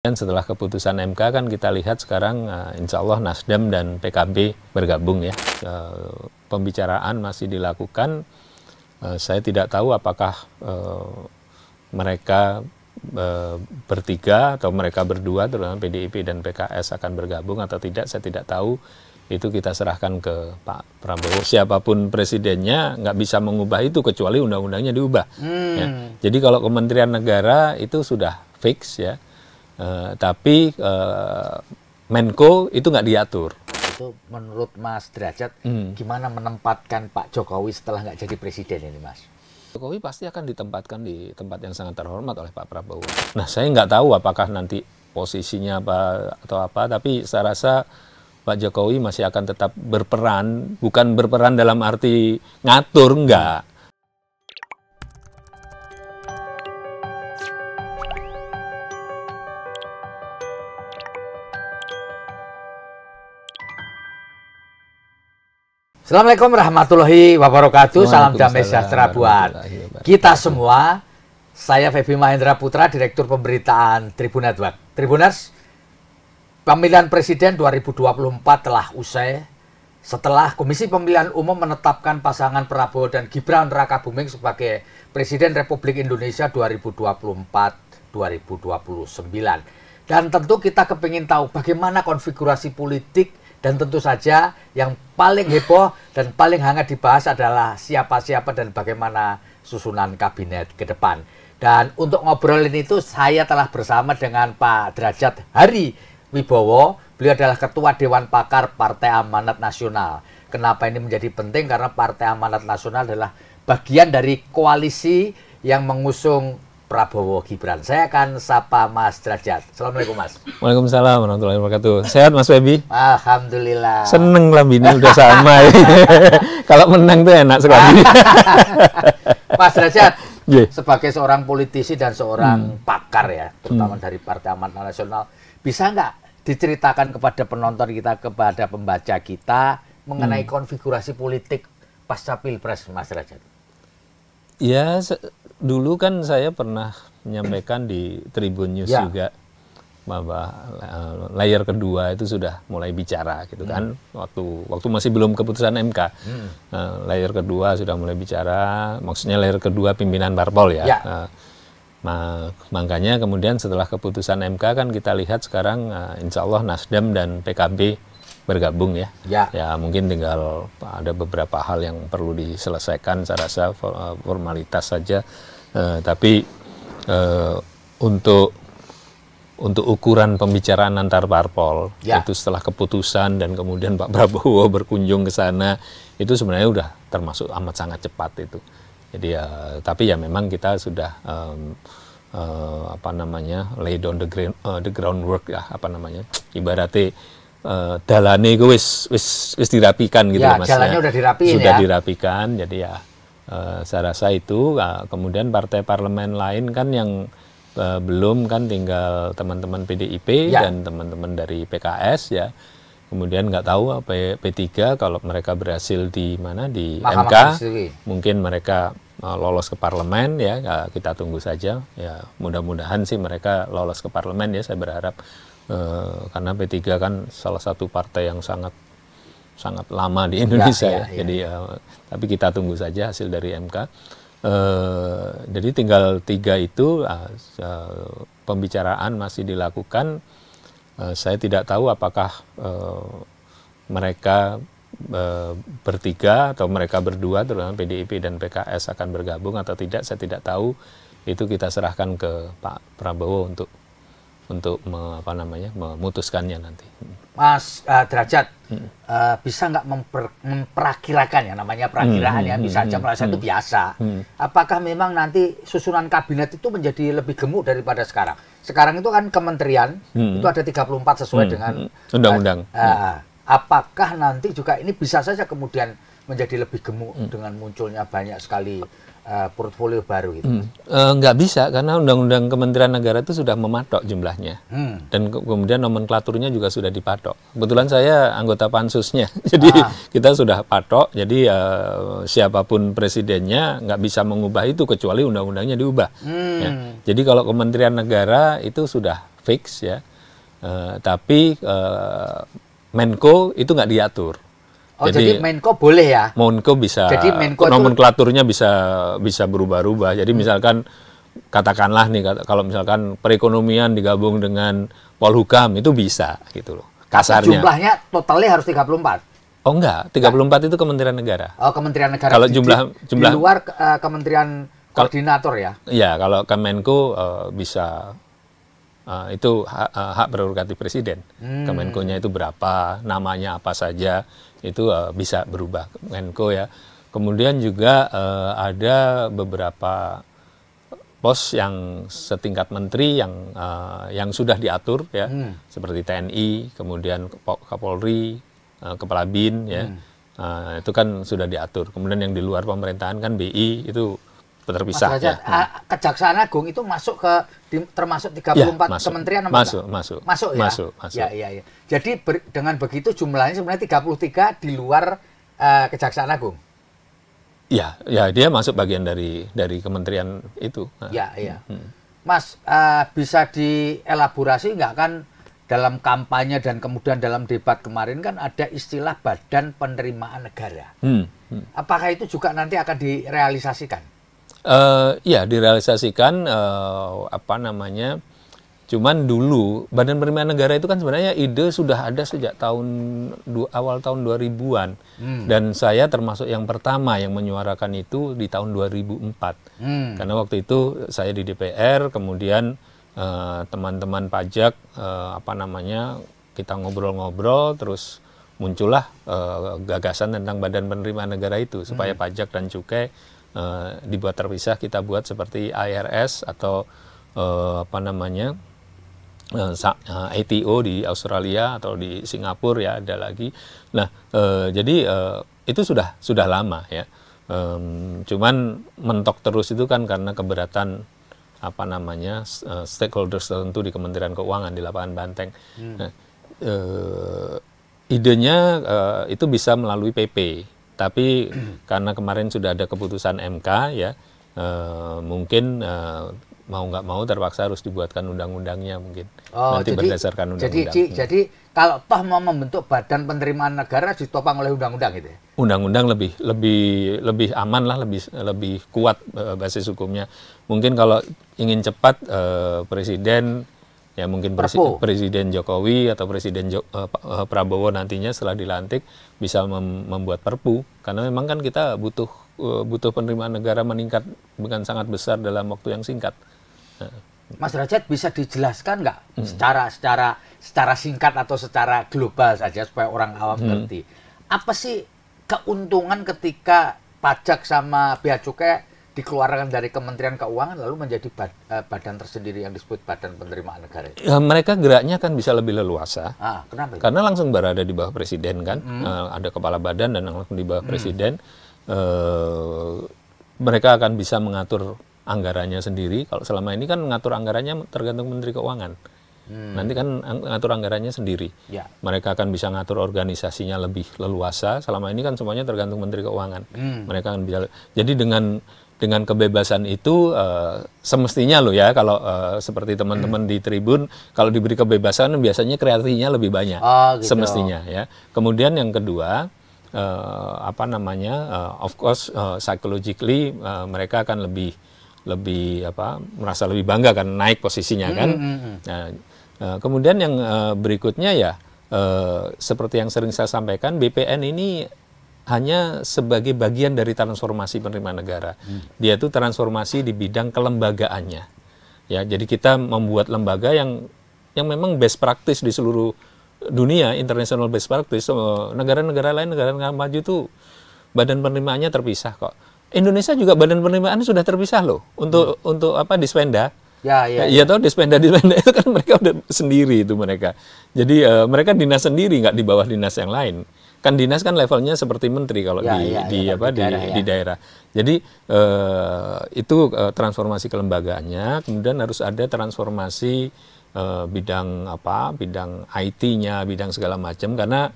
Dan setelah keputusan MK kan kita lihat sekarang insya Allah Nasdem dan PKB bergabung ya. Pembicaraan masih dilakukan. Saya tidak tahu apakah mereka bertiga atau mereka berdua, terutama PDIP dan PKS akan bergabung atau tidak, saya tidak tahu. Itu kita serahkan ke Pak Prabowo. Siapapun presidennya nggak bisa mengubah itu kecuali undang-undangnya diubah. Ya. Jadi kalau Kementerian Negara itu sudah fix ya. Tapi Menko itu nggak diatur. Itu menurut Mas Derajat, gimana menempatkan Pak Jokowi setelah nggak jadi presiden ini, Mas? Jokowi pasti akan ditempatkan di tempat yang sangat terhormat oleh Pak Prabowo. Nah, saya nggak tahu apakah nanti posisinya apa atau apa, tapi saya rasa Pak Jokowi masih akan tetap berperan, bukan berperan dalam arti ngatur, enggak. Assalamualaikum warahmatullahi wabarakatuh. Salam damai sejahtera buat kita semua. Saya Feby Mahendra Putra, Direktur Pemberitaan Tribun Network. Tribuners, pemilihan presiden 2024 telah usai setelah Komisi Pemilihan Umum menetapkan pasangan Prabowo dan Gibran Rakabuming sebagai Presiden Republik Indonesia 2024-2029. Dan tentu kita kepingin tahu bagaimana konfigurasi politik. Dan tentu saja yang paling heboh dan paling hangat dibahas adalah siapa-siapa dan bagaimana susunan kabinet ke depan. Dan untuk ngobrolin itu saya telah bersama dengan Pak Derajat Hari Wibowo. Beliau adalah Ketua Dewan Pakar Partai Amanat Nasional. Kenapa ini menjadi penting? Karena Partai Amanat Nasional adalah bagian dari koalisi yang mengusung Prabowo Gibran. Saya akan sapa Mas Derajat. Assalamualaikum, Mas. Waalaikumsalam warahmatullahi wabarakatuh. Sehat Mas Feby? Alhamdulillah. Seneng lah bini udah sama. Kalau menang tuh enak sekali. Mas Derajat, sebagai seorang politisi dan seorang pakar ya, terutama dari Partai Amanat Nasional, bisa nggak diceritakan kepada penonton kita, kepada pembaca kita mengenai konfigurasi politik pasca Pilpres, Mas Derajat? Ya, dulu kan saya pernah menyampaikan di Tribun News juga bahwa layar kedua itu sudah mulai bicara gitu kan, waktu masih belum keputusan MK. Layar kedua sudah mulai bicara, maksudnya layar kedua pimpinan parpol ya. Makanya kemudian setelah keputusan MK kan kita lihat sekarang insya Allah Nasdem dan PKB bergabung ya. Ya mungkin tinggal ada beberapa hal yang perlu diselesaikan, saya rasa formalitas saja. Tapi untuk ukuran pembicaraan antar parpol itu setelah keputusan dan kemudian Pak Prabowo berkunjung ke sana, itu sebenarnya udah termasuk amat sangat cepat itu. Jadi tapi ya memang kita sudah lay down the groundwork ya, ibaratnya dalane itu wis dirapikan gitu Mas. Jalannya udah dirapiin sudah dirapikan, jadi ya saya rasa itu. Kemudian partai parlemen lain kan yang belum kan, tinggal teman-teman PDIP dan teman-teman dari PKS ya. Kemudian nggak tahu P3 kalau mereka berhasil di mana, di MK, mungkin mereka lolos ke parlemen ya, kita tunggu saja ya. Mudah-mudahan sih mereka lolos ke parlemen ya, saya berharap. Karena P3 kan salah satu partai yang sangat lama di Indonesia Jadi tapi kita tunggu saja hasil dari MK. Jadi tinggal 3 itu, pembicaraan masih dilakukan. Saya tidak tahu apakah mereka bertiga atau mereka berdua, terutama PDIP dan PKS akan bergabung atau tidak, saya tidak tahu. Itu kita serahkan ke Pak Prabowo untuk memutuskannya nanti. Mas Derajat, bisa nggak memperakirakan ya, namanya perakiraan ya, bisa aja merasa itu biasa. Apakah memang nanti susunan kabinet itu menjadi lebih gemuk daripada sekarang? Sekarang itu kan kementerian, itu ada 34 sesuai dengan undang-undang. Apakah nanti juga ini bisa saja kemudian menjadi lebih gemuk dengan munculnya banyak sekali portfolio baru gitu? Nggak bisa, karena Undang-Undang Kementerian Negara itu sudah mematok jumlahnya. Dan kemudian nomenklaturnya juga sudah dipatok. Kebetulan saya anggota pansusnya, jadi kita sudah patok. Jadi siapapun presidennya nggak bisa mengubah itu kecuali undang-undangnya diubah. Ya. Jadi kalau Kementerian Negara itu sudah fix ya. Tapi Menko itu nggak diatur. Oh, jadi Menko boleh ya? Menko bisa. Jadi Menko nomenklaturnya bisa berubah-ubah. Jadi misalkan katakanlah nih, kalau misalkan perekonomian digabung dengan Polhukam itu bisa gitu loh. Kasarnya. Jumlahnya totalnya harus 34. Oh enggak, 34 itu Kementerian Negara. Oh, Kementerian Negara. Kalau jumlah di luar Kementerian Koordinator ya? Iya, kalau Kemenko bisa. Itu hak prerogatif presiden. Kemenko-nya itu berapa, namanya apa saja, itu bisa berubah Menko ya. Kemudian juga ada beberapa pos yang setingkat menteri yang sudah diatur ya, seperti TNI, kemudian Kapolri, Kepala BIN ya. Itu kan sudah diatur. Kemudian yang di luar pemerintahan kan BI itu terpisah. Mas Derajat, ya. Kejaksaan Agung itu masuk termasuk 34 ya, kementerian apa masuk ya? Masuk. Ya. Jadi dengan begitu jumlahnya sebenarnya 33 di luar Kejaksaan Agung. Ya, dia masuk bagian dari kementerian itu. Ya. Mas, bisa dielaborasi nggak, kan dalam kampanye dan kemudian dalam debat kemarin kan ada istilah Badan Penerimaan Negara. Apakah itu juga nanti akan direalisasikan? Ya, direalisasikan cuman dulu Badan Penerimaan Negara itu kan sebenarnya ide sudah ada sejak awal tahun 2000-an. Dan saya termasuk yang pertama yang menyuarakan itu di tahun 2004. Karena waktu itu saya di DPR, kemudian teman-teman pajak kita ngobrol-ngobrol, terus muncullah gagasan tentang Badan Penerimaan Negara itu supaya pajak dan cukai dibuat terpisah. Kita buat seperti IRS atau ATO di Australia atau di Singapura ya, ada lagi. Nah, jadi itu sudah lama ya. Cuman mentok terus itu kan karena keberatan stakeholders tertentu di Kementerian Keuangan di lapangan Banteng. Nah, idenya itu bisa melalui PP. Tapi karena kemarin sudah ada keputusan MK ya, mungkin mau nggak mau terpaksa harus dibuatkan undang-undangnya mungkin. Nanti berdasarkan undang-undang. Jadi kalau toh mau membentuk Badan Penerimaan Negara ditopang oleh undang-undang gitu ya? Undang-undang lebih aman lah, lebih kuat basis hukumnya. Mungkin kalau ingin cepat presiden ya mungkin Presiden Jokowi atau Presiden Prabowo nantinya setelah dilantik bisa membuat Perpu, karena memang kan kita butuh penerimaan negara meningkat dengan sangat besar dalam waktu yang singkat. Mas Derajat, bisa dijelaskan nggak secara singkat atau secara global saja supaya orang awam ngerti, apa sih keuntungan ketika pajak sama bea cukai dikeluarkan dari Kementerian Keuangan lalu menjadi badan tersendiri yang disebut Badan Penerimaan Negara? Ya, mereka geraknya kan bisa lebih leluasa. Kenapa? Karena langsung berada di bawah presiden kan, ada kepala badan dan langsung di bawah presiden. Mereka akan bisa mengatur anggarannya sendiri. Kalau selama ini kan mengatur anggarannya tergantung Menteri Keuangan. Nanti kan ngatur anggarannya sendiri. Ya. Mereka akan bisa ngatur organisasinya lebih leluasa. Selama ini kan semuanya tergantung Menteri Keuangan. Mereka akan bisa. Jadi dengan kebebasan itu semestinya loh ya, kalau seperti teman-teman di Tribun, kalau diberi kebebasan biasanya kreasinya lebih banyak. Gitu. Semestinya ya. Kemudian yang kedua, of course psychologically mereka akan lebih merasa lebih bangga kan naik posisinya kan. Nah, kemudian yang berikutnya ya seperti yang sering saya sampaikan, BPN ini hanya sebagai bagian dari transformasi penerimaan negara. Dia itu transformasi di bidang kelembagaannya. Ya, jadi kita membuat lembaga yang memang best practice di seluruh dunia, international best practice. Negara-negara lain, negara-negara maju itu badan penerimaannya terpisah kok. Indonesia juga badan penerimaan sudah terpisah loh untuk Dispenda. Iya toh, Dispenda itu kan mereka udah sendiri itu mereka. Jadi mereka dinas sendiri, nggak di bawah dinas yang lain. Kan dinas kan levelnya seperti menteri kalau di daerah. Jadi itu transformasi kelembagaannya. Kemudian harus ada transformasi bidang IT-nya, bidang segala macam. Karena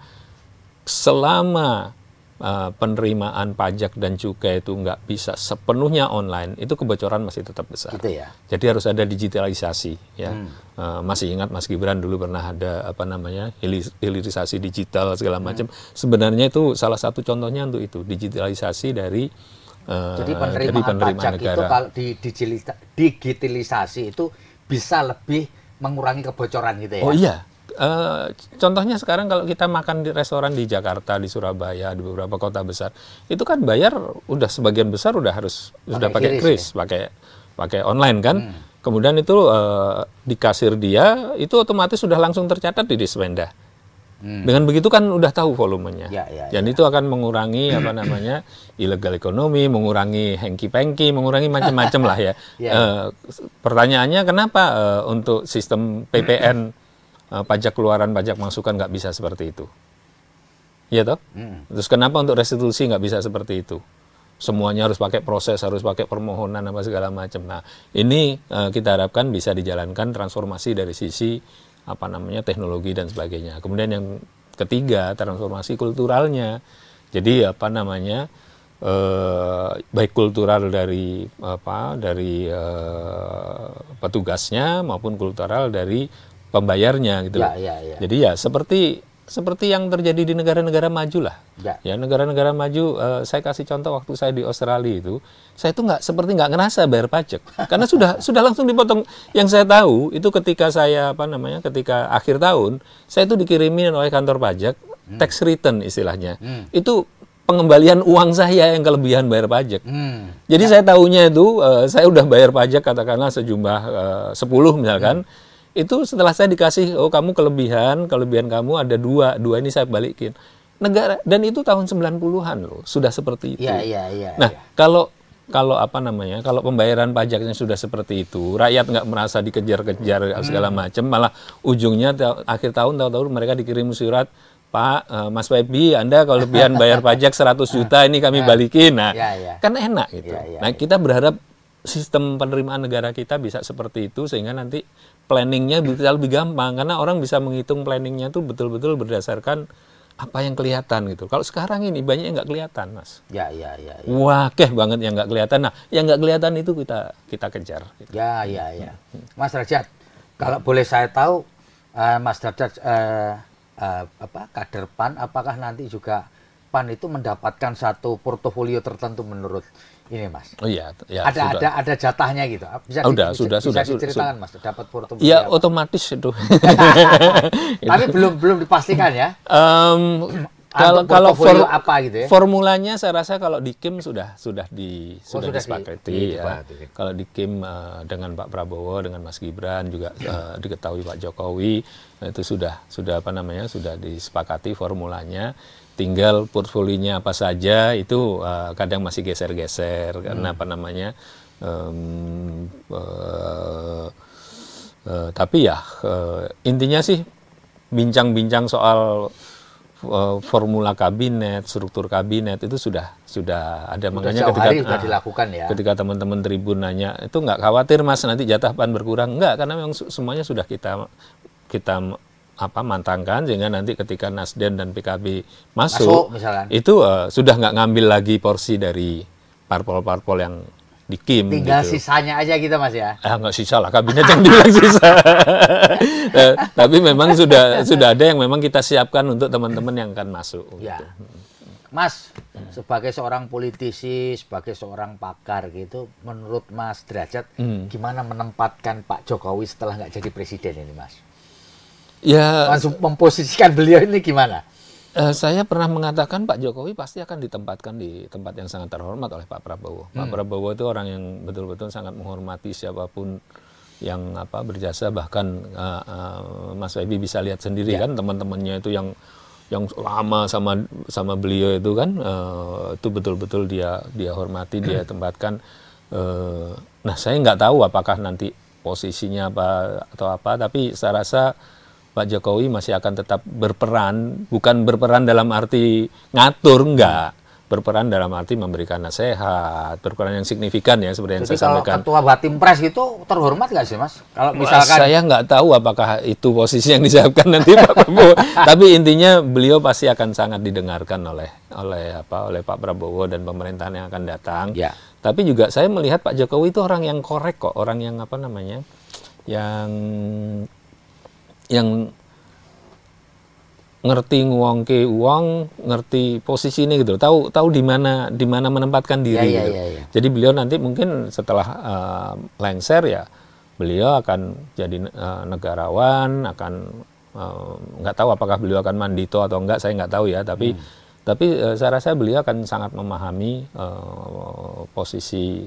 selama penerimaan pajak dan cukai itu nggak bisa sepenuhnya online, itu kebocoran masih tetap besar. Gitu ya. Jadi harus ada digitalisasi, ya. Masih ingat Mas Gibran dulu pernah ada hilirisasi digital segala macam. Sebenarnya itu salah satu contohnya untuk itu, digitalisasi dari jadi penerimaan pajak negara. Itu kalau digitalisasi itu bisa lebih mengurangi kebocoran gitu ya. Oh iya. Contohnya sekarang kalau kita makan di restoran di Jakarta, di Surabaya, di beberapa kota besar, itu kan bayar udah sebagian besar udah pakai kris, ya? pakai online kan. Kemudian itu di kasir dia itu otomatis sudah langsung tercatat di Dispenda. Dengan begitu kan udah tahu volumenya. Dan itu akan mengurangi illegal ekonomi, mengurangi hengki-pengki, mengurangi macam-macam lah ya. Pertanyaannya kenapa untuk sistem PPN pajak keluaran, pajak masukan nggak bisa seperti itu? Iya toh? Terus kenapa untuk restitusi nggak bisa seperti itu? Semuanya harus pakai proses, harus pakai permohonan apa segala macam. Nah, ini kita harapkan bisa dijalankan transformasi dari sisi teknologi dan sebagainya. Kemudian yang ketiga, transformasi kulturalnya. Jadi baik kultural dari petugasnya maupun kultural dari pembayarnya gitu. Jadi ya seperti yang terjadi di negara-negara maju lah. Ya, negara-negara maju, saya kasih contoh waktu saya di Australia itu, saya itu nggak ngerasa bayar pajak karena sudah langsung dipotong. Yang saya tahu itu ketika saya ketika akhir tahun, saya itu dikirimin oleh kantor pajak tax return istilahnya. Itu pengembalian uang saya yang kelebihan bayar pajak. Jadi saya tahunya itu saya udah bayar pajak katakanlah sejumlah 10 misalkan. Itu setelah saya dikasih, kamu kelebihan kamu ada dua ini saya balikin. Negara, dan itu tahun 90-an loh, sudah seperti itu. Nah, kalau kalau pembayaran pajaknya sudah seperti itu, rakyat nggak merasa dikejar-kejar segala macam, malah ujungnya akhir tahun tahu-tahu mereka dikirim surat, Pak, Mas Febi, Anda kelebihan bayar pajak 100 juta ini kami balikin. Nah, kan enak gitu. Nah, kita berharap sistem penerimaan negara kita bisa seperti itu sehingga nanti planningnya bisa lebih gampang karena orang bisa menghitung planningnya tuh betul-betul berdasarkan apa yang kelihatan gitu. Kalau sekarang ini banyak yang nggak kelihatan, Mas. Wah, banget yang nggak kelihatan. Nah, yang nggak kelihatan itu kita kejar. Gitu. Mas Derajat, kalau boleh saya tahu, Mas Derajat kader PAN, apakah nanti juga PAN itu mendapatkan satu portofolio tertentu menurut ini, Mas? Oh iya, ada jatahnya gitu. Bisa diceritakan, Mas, dapat portofolio. Iya, otomatis itu. Tapi belum dipastikan ya. Kalau apa gitu ya? Formulanya saya rasa kalau di Kim sudah disepakati ya. Kalau di Kim dengan Pak Prabowo, dengan Mas Gibran juga diketahui Pak Jokowi, itu sudah sudah disepakati formulanya. Tinggal portfolionya apa saja itu kadang masih geser-geser karena tapi ya intinya sih bincang-bincang soal formula kabinet, struktur kabinet itu sudah ada. Makanya ketika teman-teman Tribun nanya, itu nggak khawatir Mas nanti jatah PAN berkurang? Enggak, karena memang semuanya sudah kita mantangkan sehingga nanti ketika Nasdem dan PKB masuk itu sudah nggak ngambil lagi porsi dari parpol-parpol yang di Kim. Tinggal sisanya aja gitu, Mas ya? Nggak sisa lah, kabinet yang dibilang sisa. Tapi memang sudah ada yang memang kita siapkan untuk teman-teman yang akan masuk. Gitu. Mas, sebagai seorang politisi, sebagai seorang pakar gitu, menurut Mas Derajat, gimana menempatkan Pak Jokowi setelah nggak jadi presiden ini, Mas? Ya, langsung memposisikan beliau ini gimana? Saya pernah mengatakan Pak Jokowi pasti akan ditempatkan di tempat yang sangat terhormat oleh Pak Prabowo. Pak Prabowo itu orang yang betul-betul sangat menghormati siapapun yang berjasa. Bahkan Mas Febi bisa lihat sendiri kan teman-temannya itu yang lama sama beliau itu kan itu betul-betul dia hormati, dia tempatkan. Nah, saya nggak tahu apakah nanti posisinya apa, tapi saya rasa Pak Jokowi masih akan tetap berperan, bukan berperan dalam arti ngatur, enggak. berperan dalam arti memberikan nasihat, berperan yang signifikan ya seperti yang Jadi saya sampaikan. Ketua Batimpres gitu terhormat nggak sih Mas? Kalau misalkan saya nggak tahu apakah itu posisi yang disiapkan nanti Pak Prabowo. Tapi intinya beliau pasti akan sangat didengarkan oleh Pak Prabowo dan pemerintahan yang akan datang. Ya. Tapi juga saya melihat Pak Jokowi itu orang yang korek kok, orang yang yang ngerti nguangke uang, ngerti posisi ini gitu, tahu di mana menempatkan diri gitu. Jadi beliau nanti mungkin setelah lengser ya, beliau akan jadi negarawan, akan nggak tahu apakah beliau akan mandito atau enggak, saya nggak tahu ya. Tapi saya rasa beliau akan sangat memahami posisi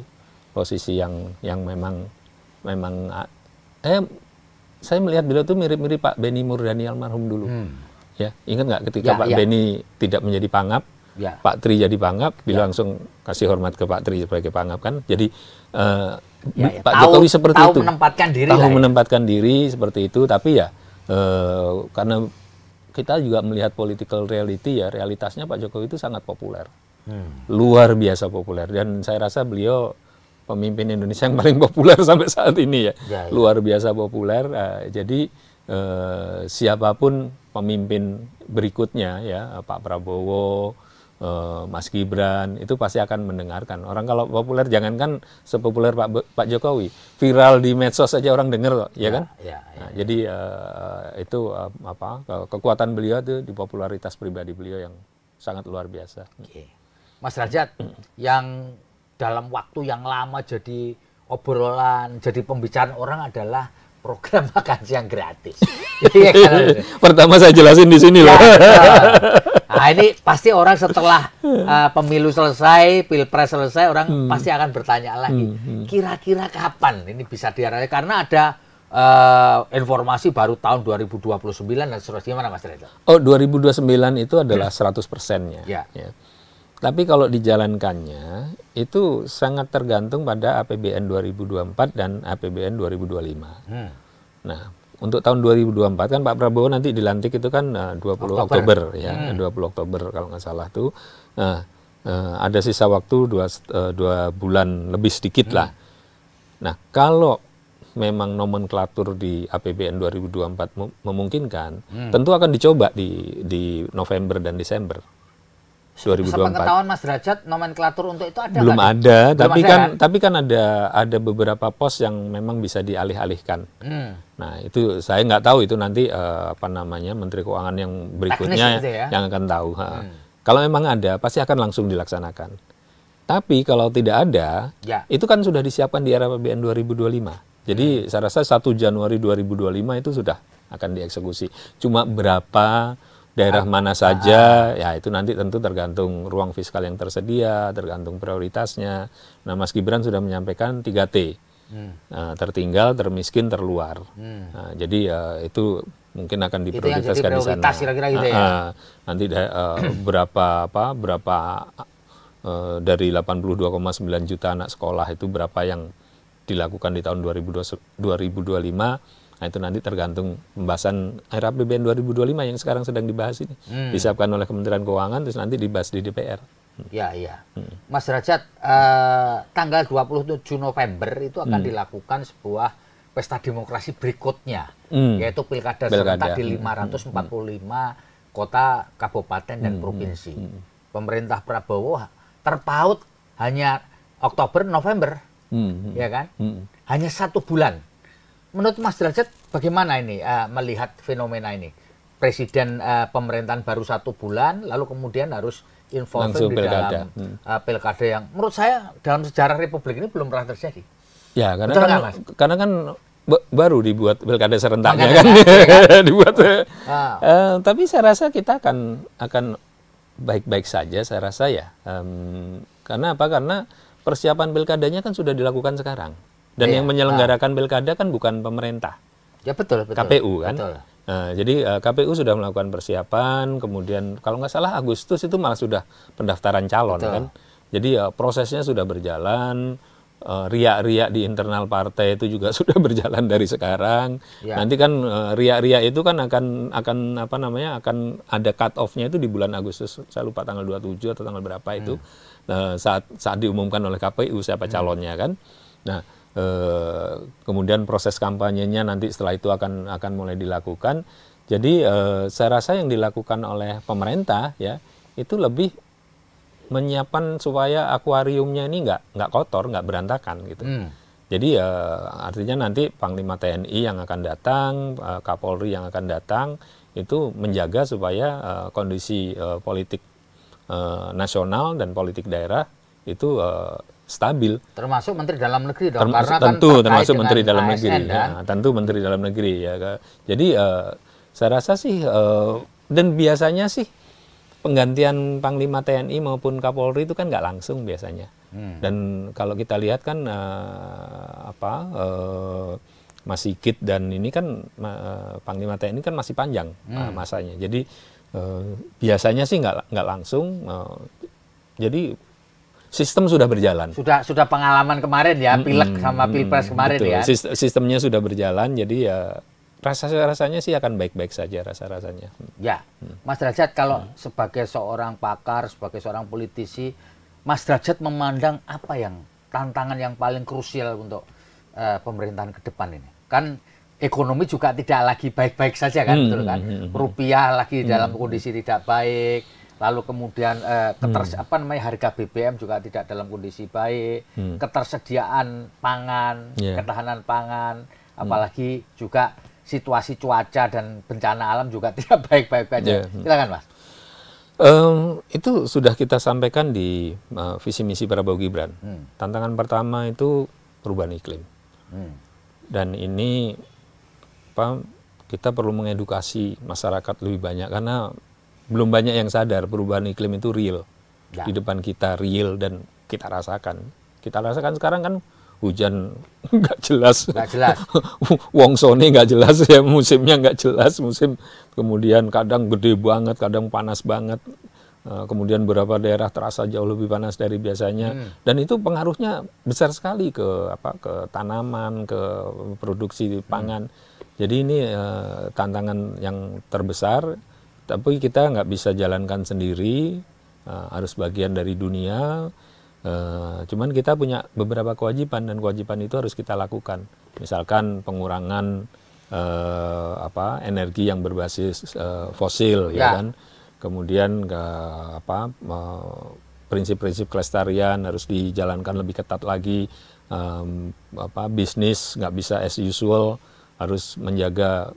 yang memang saya melihat beliau tuh mirip-mirip Pak Benny Murdani almarhum dulu. Ya, ingat nggak ketika Pak Benny tidak menjadi Pangap, Pak Tri jadi Pangap, beliau langsung kasih hormat ke Pak Tri sebagai Pangap kan. Jadi Pak Jokowi seperti itu. Tahu menempatkan diri seperti itu, tapi ya karena kita juga melihat political reality ya, realitasnya Pak Jokowi itu sangat populer. Luar biasa populer, dan saya rasa beliau pemimpin Indonesia yang paling populer sampai saat ini ya. Luar biasa populer. Jadi siapapun pemimpin berikutnya ya, Pak Prabowo, Mas Gibran, itu pasti akan mendengarkan. Orang kalau populer, jangankan sepopuler Pak Jokowi, viral di medsos saja orang dengar kok, ya kan? Nah, jadi itu kekuatan beliau itu di popularitas pribadi beliau yang sangat luar biasa. Mas Derajat, yang dalam waktu yang lama jadi obrolan, jadi pembicaraan orang adalah program makan siang gratis. Pertama saya jelasin di sini loh. Nah, ini pasti orang setelah pemilu selesai, pilpres selesai, orang pasti akan bertanya lagi, kira-kira kapan ini bisa diarahkan? Karena ada informasi baru tahun 2029 dan seterusnya. Gimana Mas Derajat? Oh, 2029 itu adalah 100%-nya. Ya. Tapi kalau dijalankannya itu sangat tergantung pada APBN 2024 dan APBN 2025. Nah, untuk tahun 2024 kan Pak Prabowo nanti dilantik itu kan 20 Oktober ya, 20 Oktober kalau nggak salah tuh. Nah, ada sisa waktu 2 bulan lebih sedikit lah. Nah, kalau memang nomenklatur di APBN 2024 memungkinkan, tentu akan dicoba di November dan Desember 2024. Sepengetahuan Mas Derajat, nomenklatur untuk itu ada belum ada, tapi kan ada beberapa pos yang memang bisa dialih-alihkan. Nah, itu saya nggak tahu, itu nanti Menteri Keuangan yang berikutnya gitu ya, yang akan tahu. Kalau memang ada, pasti akan langsung dilaksanakan. Tapi kalau tidak ada, itu kan sudah disiapkan di era APBN 2025. Jadi saya rasa 1 Januari 2025 itu sudah akan dieksekusi. Cuma berapa, daerah mana saja, ya itu nanti tentu tergantung ruang fiskal yang tersedia, tergantung prioritasnya. Nah, Mas Gibran sudah menyampaikan 3T, tertinggal, termiskin, terluar. Nah, jadi itu mungkin akan diprioritaskan di sana. Kira-kira gitu ya. Nanti berapa dari 82,9 juta anak sekolah itu berapa yang dilakukan di tahun 2025. Nah, itu nanti tergantung pembahasan RAPBN 2025 yang sekarang sedang dibahas ini. Disiapkan oleh Kementerian Keuangan, terus nanti dibahas di DPR. Iya. Mas Derajat, tanggal 27 November itu akan dilakukan sebuah pesta demokrasi berikutnya, yaitu Pilkada serentak di 545 kota, kabupaten, dan provinsi. Pemerintah Prabowo terpaut hanya Oktober, November, ya kan? Hanya 1 bulan. Menurut Mas Derajat, bagaimana ini melihat fenomena ini? Presiden pemerintahan baru 1 bulan, lalu kemudian harus involved di dalam pilkada yang menurut saya dalam sejarah Republik ini belum pernah terjadi. Ya, karena kan baru dibuat pilkada serentaknya kan, dibuat. Tapi saya rasa kita akan baik-baik saja, saya rasa ya. Karena apa? Karena persiapan pilkadanya kan sudah dilakukan sekarang. Dan yang menyelenggarakan pilkada kan bukan pemerintah. Ya betul. KPU kan. Betul. Nah, jadi KPU sudah melakukan persiapan, kemudian kalau nggak salah Agustus itu malah sudah pendaftaran calon kan. Jadi prosesnya sudah berjalan, riak-riak di internal partai itu juga sudah berjalan dari sekarang. Ya. Nanti kan riak-riak itu kan akan apa namanya, akan ada cut off-nya itu di bulan Agustus. Saya lupa tanggal 27 atau tanggal berapa itu. Saat diumumkan oleh KPU siapa calonnya kan. Nah, kemudian proses kampanyenya nanti setelah itu akan mulai dilakukan. Jadi saya rasa yang dilakukan oleh pemerintah ya itu lebih menyiapkan supaya akuariumnya ini nggak kotor, nggak berantakan gitu. Jadi artinya nanti Panglima TNI yang akan datang, Kapolri yang akan datang itu menjaga supaya kondisi politik nasional dan politik daerah itu stabil. Termasuk Menteri Dalam Negeri dong, karena tentu termasuk Menteri Dalam Negeri. Ya, tentu Menteri Dalam Negeri ya. Jadi saya rasa sih dan biasanya sih penggantian Panglima TNI maupun Kapolri itu kan nggak langsung biasanya. Dan kalau kita lihat kan Mas Sigit dan ini kan Panglima TNI kan masih panjang masanya. Jadi biasanya sih nggak langsung. Jadi sistem sudah berjalan. Sudah pengalaman kemarin ya, Pileg sama Pilpres kemarin betul. ya. Sistemnya sudah berjalan, jadi ya rasanya sih akan baik-baik saja rasanya. Ya, Mas Derajat kalau sebagai seorang pakar, sebagai seorang politisi, Mas Derajat memandang apa yang tantangan yang paling krusial untuk pemerintahan ke depan ini? Kan ekonomi juga tidak lagi baik-baik saja kan, betul kan? Rupiah lagi dalam kondisi tidak baik, lalu kemudian harga BBM juga tidak dalam kondisi baik, ketersediaan pangan, ketahanan pangan, apalagi juga situasi cuaca dan bencana alam juga tidak baik-baik saja. Silakan Mas. Itu sudah kita sampaikan di visi misi Prabowo Gibran. Tantangan pertama itu perubahan iklim. Dan ini kita perlu mengedukasi masyarakat lebih banyak karena belum banyak yang sadar perubahan iklim itu real. Di depan kita real dan kita rasakan. Kita rasakan sekarang kan hujan nggak jelas, wongsone nggak jelas ya, musimnya nggak jelas, kemudian kadang gede banget, kadang panas banget, kemudian beberapa daerah terasa jauh lebih panas dari biasanya, dan itu pengaruhnya besar sekali ke tanaman, ke produksi pangan. Jadi ini tantangan yang terbesar, tapi kita nggak bisa jalankan sendiri, harus bagian dari dunia. Cuman kita punya beberapa kewajiban dan kewajiban itu harus kita lakukan. Misalkan pengurangan energi yang berbasis fosil, ya kan. Kemudian prinsip-prinsip kelestarian harus dijalankan lebih ketat lagi. Bisnis nggak bisa as usual, harus menjaga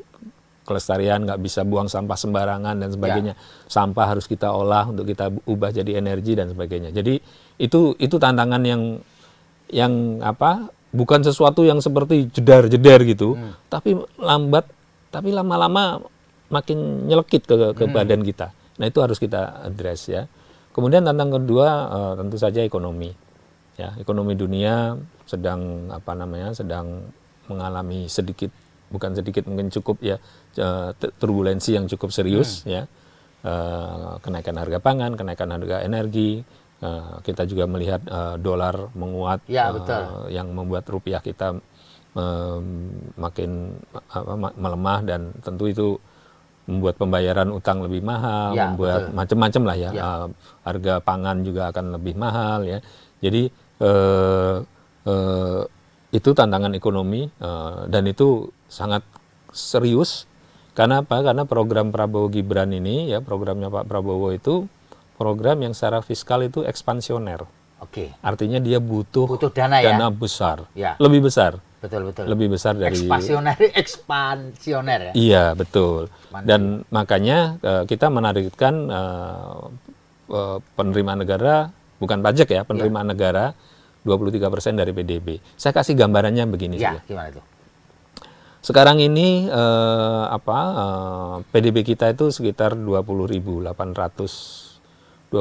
kelestarian, nggak bisa buang sampah sembarangan dan sebagainya. Sampah harus kita olah untuk kita ubah jadi energi dan sebagainya. Jadi itu tantangan yang bukan sesuatu yang seperti jedar-jedar gitu, tapi lambat, tapi lama-lama makin nyelekit ke badan kita. Nah itu harus kita address ya. Kemudian tantangan kedua tentu saja ekonomi. Ya, ekonomi dunia sedang mengalami bukan sedikit mungkin cukup ya turbulensi yang cukup serius ya. Kenaikan harga pangan, kenaikan harga energi. Kita juga melihat dolar menguat, yang membuat rupiah kita makin melemah, dan tentu itu membuat pembayaran utang lebih mahal, membuat macam-macam lah ya. Harga pangan juga akan lebih mahal ya. Jadi itu tantangan ekonomi, dan itu sangat serius. Karena apa? Karena program Prabowo Gibran ini ya, programnya Pak Prabowo itu program yang secara fiskal itu ekspansioner. Artinya dia butuh dana besar, lebih besar. Betul. Lebih besar dari ekspansioner ya. Iya, betul. Dan makanya kita menargetkan penerimaan negara, bukan pajak ya, penerimaan negara 23% dari PDB. Saya kasih gambarannya begini saja. Gimana itu? Sekarang ini PDB kita itu sekitar 20.872,4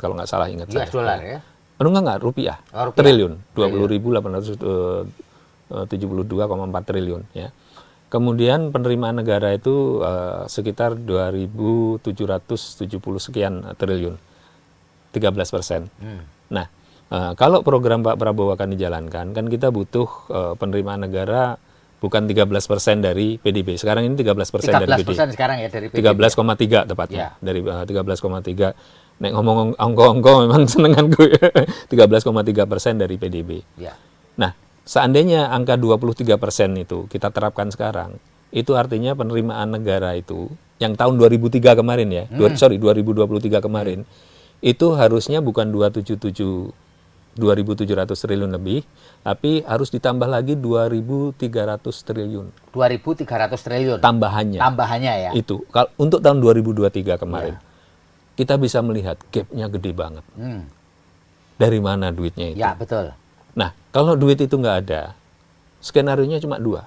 kalau nggak salah ingat saya. Dolar ya? Enggak, rupiah. Triliun. 20.872,4 triliun ya. Kemudian penerimaan negara itu sekitar 2.770 sekian triliun. 13%. Nah, Kalau program Pak Prabowo akan dijalankan, kan kita butuh penerimaan negara bukan 13% dari PDB. Sekarang ini 13% dari PDB. 13% sekarang ya dari PDB. 13,3 tepatnya. Dari 13,3. Nek ngomong angka-angka memang senenganku ya. 13,3% dari PDB. Ya. Nah, seandainya angka 23% itu kita terapkan sekarang, itu artinya penerimaan negara itu yang tahun 2003 kemarin ya, 2023 kemarin, itu harusnya bukan 2.700 triliun lebih, tapi harus ditambah lagi 2.300 triliun. 2.300 triliun. Tambahannya. Tambahannya ya. Itu untuk tahun 2023 kemarin. Kita bisa melihat gapnya gede banget. Dari mana duitnya itu? Ya, betul. Nah, kalau duit itu nggak ada, skenario-nya cuma 2.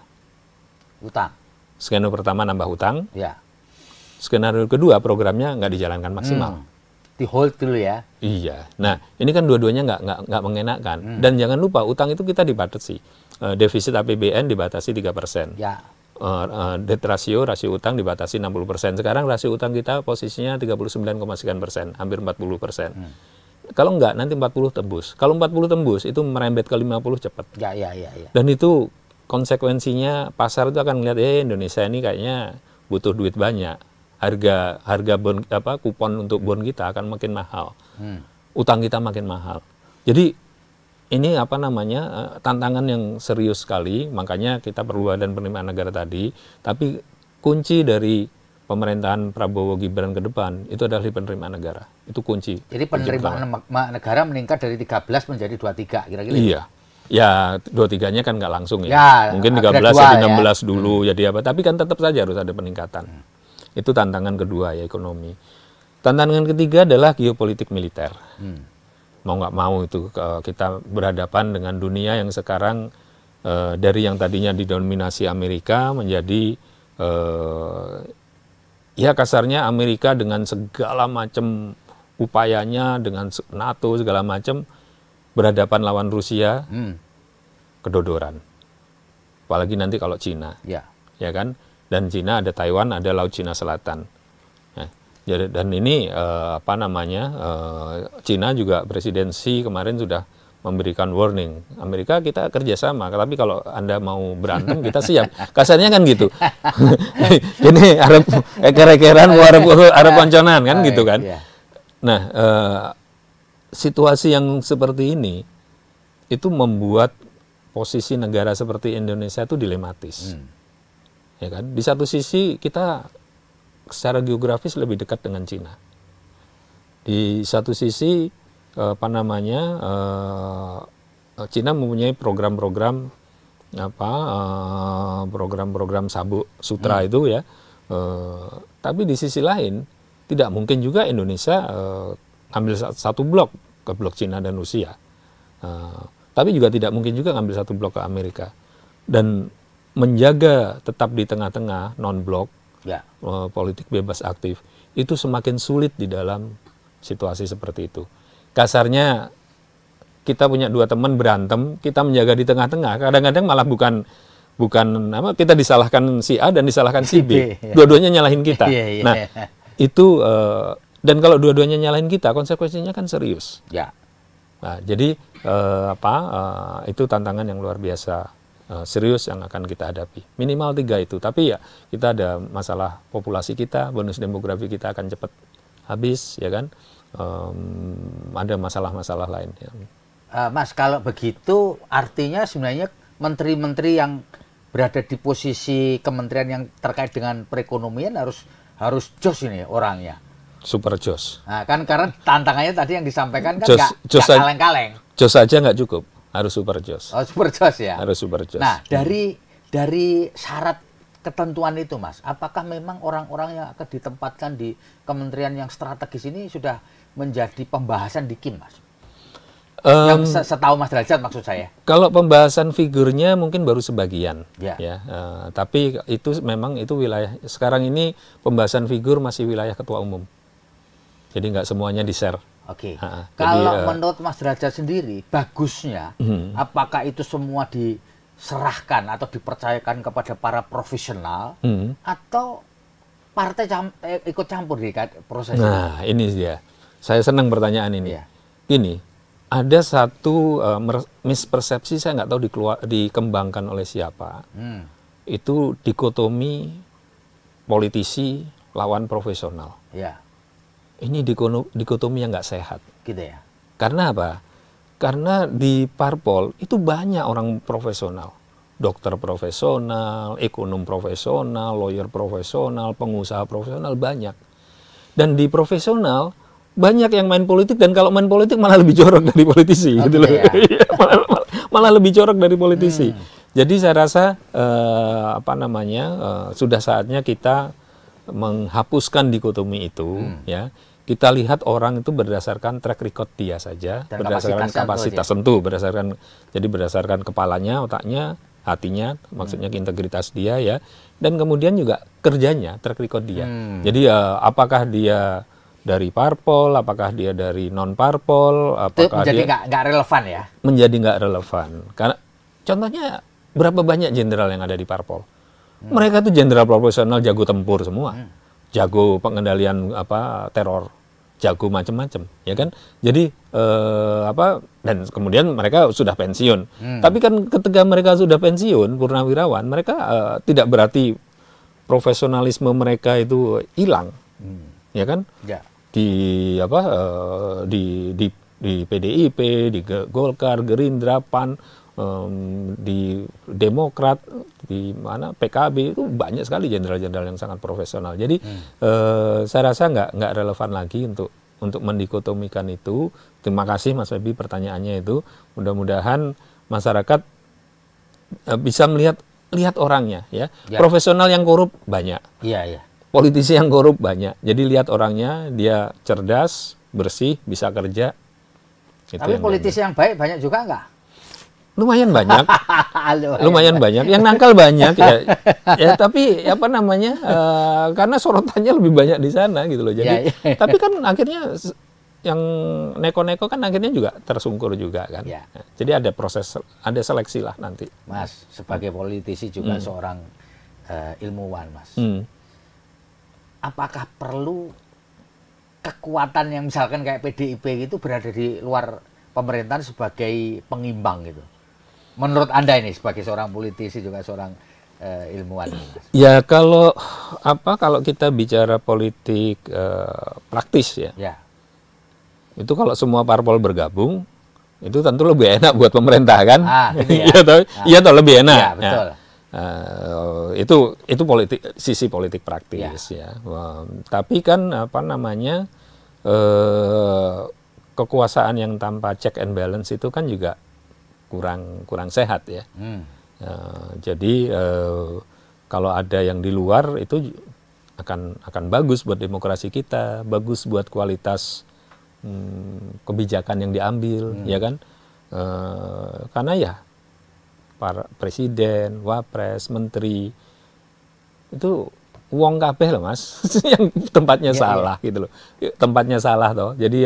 Utang. Skenario pertama nambah utang. Ya. Skenario kedua programnya nggak dijalankan maksimal. Di hold dulu ya. Iya. Nah, ini kan dua-duanya nggak mengenakan. Dan jangan lupa utang itu kita dibatasi. Defisit APBN dibatasi 3%. Ya. Debt rasio utang dibatasi 60%. Sekarang rasio utang kita posisinya 39,sekian%, hampir 40%. Kalau enggak, nanti 40 tembus. Kalau 40 tembus, itu merembet ke 50 cepat. Ya. Dan itu konsekuensinya pasar itu akan melihat, Indonesia ini kayaknya butuh duit banyak. Harga bond, kupon untuk bond kita akan makin mahal. Utang kita makin mahal. Jadi ini tantangan yang serius sekali, makanya kita perlu badan penerimaan negara tadi. Tapi kunci dari pemerintahan Prabowo Gibran ke depan itu adalah di penerimaan negara. Itu kunci. Jadi penerimaan negara meningkat dari 13 menjadi 23 kira-kira. Iya. Ya, 23-nya kan nggak langsung ya. Mungkin 13 jadi 16 dulu jadi apa. Tapi kan tetap saja harus ada peningkatan. Itu tantangan kedua ya, ekonomi. Tantangan ketiga adalah geopolitik militer. Mau nggak mau itu kita berhadapan dengan dunia yang sekarang dari yang tadinya didominasi Amerika menjadi ya kasarnya Amerika dengan segala macam upayanya, dengan NATO segala macam berhadapan lawan Rusia, kedodoran. Apalagi nanti kalau Cina, ya kan? Dan Cina ada Taiwan, ada Laut Cina Selatan. Dan ini Cina juga presidensi kemarin sudah memberikan warning. Amerika kita kerjasama, tapi kalau Anda mau berantem kita siap. Kasarnya kan gitu. Ini Arab eker-ekeran, Arab konconan kan gitu kan. Nah, situasi yang seperti ini itu membuat posisi negara seperti Indonesia itu dilematis. Ya kan? Di satu sisi kita secara geografis lebih dekat dengan Cina. Di satu sisi Cina mempunyai program-program program-program sabuk sutra itu ya. Tapi di sisi lain tidak mungkin juga Indonesia ambil satu blok ke blok Cina dan Rusia. Tapi juga tidak mungkin juga ngambil satu blok ke Amerika. Dan menjaga tetap di tengah-tengah non-blok, politik bebas aktif, itu semakin sulit di dalam situasi seperti itu. Kasarnya kita punya dua teman berantem, kita menjaga di tengah-tengah, kadang-kadang malah bukan kita disalahkan si A dan disalahkan si B, dua-duanya nyalahin kita. Nah, itu dan kalau dua-duanya nyalahin kita, konsekuensinya kan serius. Nah, jadi itu tantangan yang luar biasa. Serius yang akan kita hadapi. Minimal 3 itu. Tapi ya kita ada masalah populasi kita, bonus demografi kita akan cepat habis, ya kan? Ada masalah-masalah lain. Ya. Mas, kalau begitu artinya sebenarnya menteri-menteri yang berada di posisi kementerian yang terkait dengan perekonomian harus jos ini orangnya. Super jos. Nah, kan karena tantangannya tadi yang disampaikan kan nggak kaleng-kaleng. Jos saja nggak cukup. Harus super jos. Oh, super jos ya. Harus super jos. Nah, dari syarat ketentuan itu, Mas, apakah memang orang-orang yang akan ditempatkan di kementerian yang strategis ini sudah menjadi pembahasan di KIM, Mas? Yang setahu Mas Derajat maksud saya. Kalau pembahasan figurnya mungkin baru sebagian, tapi itu memang itu wilayah. Sekarang ini pembahasan figur masih wilayah ketua umum. Jadi nggak semuanya di-share. Oke. Kalau menurut Mas Derajat sendiri, bagusnya apakah itu semua diserahkan atau dipercayakan kepada para profesional atau partai ikut campur di proses ini? Nah, ini dia. Saya senang pertanyaan ini. Gini, ada satu mispersepsi, saya nggak tahu dikembangkan oleh siapa. Itu dikotomi politisi lawan profesional. Ya. Ini dikotomi yang nggak sehat. Gitu ya. Karena apa? Karena di parpol itu banyak orang profesional. Dokter profesional, ekonom profesional, lawyer profesional, pengusaha profesional, banyak. Dan di profesional banyak yang main politik, dan kalau main politik malah lebih jorok dari politisi, gitu loh. Ya. malah lebih jorok dari politisi. Jadi saya rasa sudah saatnya kita menghapuskan dikotomi itu, ya. Kita lihat orang itu berdasarkan track record dia saja, dan berdasarkan kapasitas tentu, berdasarkan kepalanya, otaknya, hatinya, maksudnya integritas dia, ya. Dan kemudian juga kerjanya, track record dia. Jadi apakah dia dari parpol, apakah dia dari non parpol, apakah itu menjadi nggak relevan ya? Menjadi nggak relevan. Karena contohnya berapa banyak jenderal yang ada di parpol? Mereka tuh jenderal profesional, jago tempur semua, jago pengendalian teror, jago macam-macam, ya kan? Jadi dan kemudian mereka sudah pensiun. Tapi kan ketika mereka sudah pensiun, purnawirawan, mereka tidak berarti profesionalisme mereka itu hilang, ya kan? Ya. Di PDIP, di Golkar, Gerindra, PAN, di Demokrat, di mana PKB, itu banyak sekali jenderal-jenderal yang sangat profesional. Jadi saya rasa nggak relevan lagi untuk mendikotomikan itu. Terima kasih Mas Febi pertanyaannya itu. Mudah-mudahan masyarakat bisa lihat orangnya, ya. Profesional yang korup banyak. Iya. Politisi yang korup banyak. Jadi lihat orangnya, dia cerdas, bersih, bisa kerja. Tapi politisi yang baik banyak juga nggak? Lumayan banyak. Lumayan banyak. Yang nakal banyak, ya. Tapi karena sorotannya lebih banyak di sana, gitu loh. Jadi, tapi kan akhirnya yang neko-neko kan akhirnya juga tersungkur juga kan. Ya. Jadi ada proses, ada seleksi lah nanti. Mas, sebagai politisi juga seorang ilmuwan, Mas. Apakah perlu kekuatan yang misalkan kayak PDIP itu berada di luar pemerintahan sebagai pengimbang gitu? Menurut Anda ini sebagai seorang politisi juga seorang ilmuwan. Ya kalau kita bicara politik praktis ya. Itu kalau semua parpol bergabung itu tentu lebih enak buat pemerintah kan? Iya toh lebih enak. Ya, betul. Itu sisi politik praktis ya. Tapi kan kekuasaan yang tanpa check and balance itu kan juga kurang sehat ya. Jadi kalau ada yang di luar itu akan bagus buat demokrasi kita, bagus buat kualitas kebijakan yang diambil, ya kan? Karena ya para presiden, wapres, menteri itu uang kabeh loh Mas, yang tempatnya salah gitu loh, tempatnya salah toh. Jadi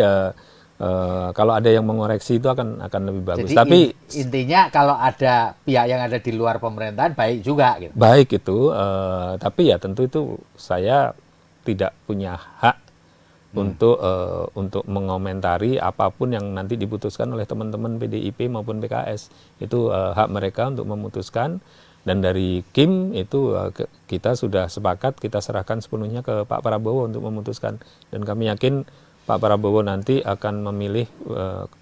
kalau ada yang mengoreksi itu akan lebih bagus. Jadi tapi intinya kalau ada pihak yang ada di luar pemerintahan baik juga gitu. Baik itu, tapi ya tentu itu saya tidak punya hak untuk mengomentari apapun yang nanti diputuskan oleh teman-teman PDIP maupun PKS. Itu hak mereka untuk memutuskan, dan dari Kim itu kita sudah sepakat, kita serahkan sepenuhnya ke Pak Prabowo untuk memutuskan, dan kami yakin Pak Prabowo nanti akan memilih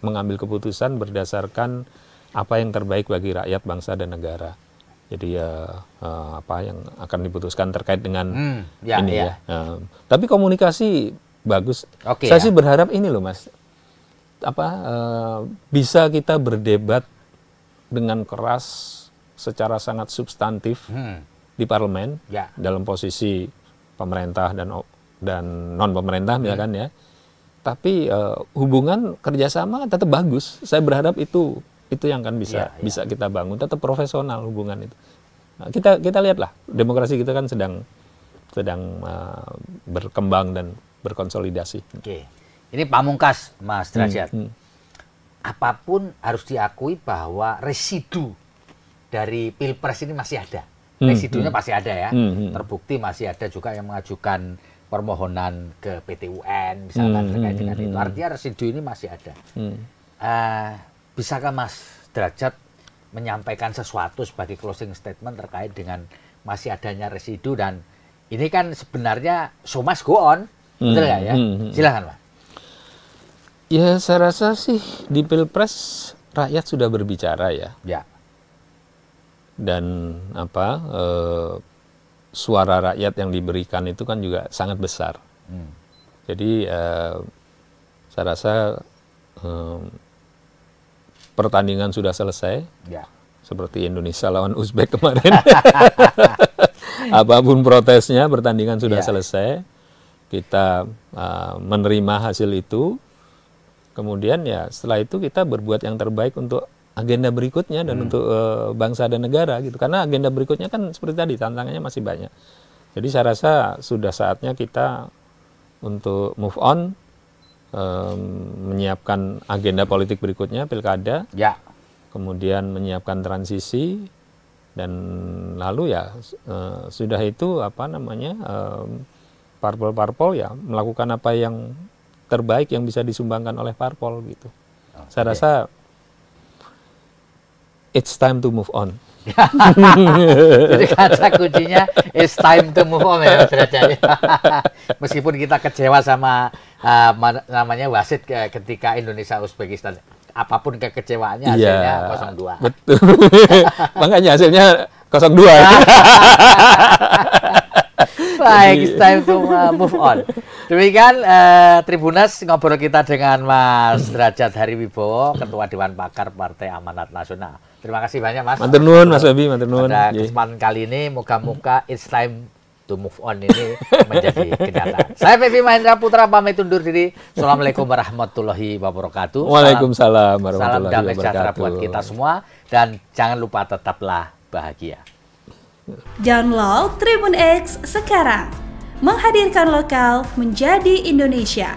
mengambil keputusan berdasarkan apa yang terbaik bagi rakyat, bangsa, dan negara. Jadi apa yang akan diputuskan terkait dengan ini ya. Tapi komunikasi bagus. Saya sih berharap ini loh Mas, bisa kita berdebat dengan keras secara sangat substantif di parlemen dalam posisi pemerintah dan non pemerintah misalkan ya. Tapi hubungan kerjasama tetap bagus. Saya berharap itu yang akan bisa kita bangun, tetap profesional hubungan itu. Nah, kita lihatlah demokrasi kita kan sedang berkembang dan berkonsolidasi. Oke, ini pamungkas Mas Derajat. Apapun harus diakui bahwa residu dari Pilpres ini masih ada. Residunya pasti ada ya. Terbukti masih ada juga yang mengajukan permohonan ke PT UN misalkan terkait dengan itu. Artinya residu ini masih ada. Bisakah Mas Derajat menyampaikan sesuatu sebagai closing statement terkait dengan masih adanya residu, dan ini kan sebenarnya so must go on, betul nggak ya? Silakan Pak. Ya saya rasa sih di Pilpres rakyat sudah berbicara ya. Ya. Dan suara rakyat yang diberikan itu kan juga sangat besar. Jadi saya rasa pertandingan sudah selesai. Ya. Seperti Indonesia lawan Uzbek kemarin. Apapun protesnya, pertandingan sudah selesai. Kita menerima hasil itu. Kemudian ya setelah itu kita berbuat yang terbaik untuk agenda berikutnya dan untuk bangsa dan negara gitu. Karena agenda berikutnya kan seperti tadi, tantangannya masih banyak. Jadi saya rasa sudah saatnya kita untuk move on, menyiapkan agenda politik berikutnya, pilkada. Ya. Kemudian menyiapkan transisi, dan lalu ya sudah itu parpol-parpol ya melakukan apa yang terbaik yang bisa disumbangkan oleh parpol gitu. Saya rasa it's time to move on. Jadi kata kuncinya it's time to move on ya Mas Derajat. Meskipun kita kecewa sama namanya wasit ketika Indonesia Uzbekistan, apapun kekecewaannya hasilnya 0-2. Betul. Makanya hasilnya 0-2. Baik, it's time to move on. Demikian Tribuners ngobrol kita dengan Mas Derajat Hariwibowo, Ketua Dewan Pakar Partai Amanat Nasional. Terima kasih banyak Mas. Matur nuwun Mas Wabi, matur nuwun. Pada kesempatan kali ini, moga-moga it's time to move on ini menjadi kenyataan. Saya Febi Mahendra Putra pamit undur diri. Assalamualaikum warahmatullahi wabarakatuh. Waalaikumsalam warahmatullahi wabarakatuh. Salam damai sejahtera buat kita semua, dan jangan lupa tetaplah bahagia. Download Tribun X sekarang, menghadirkan lokal menjadi Indonesia.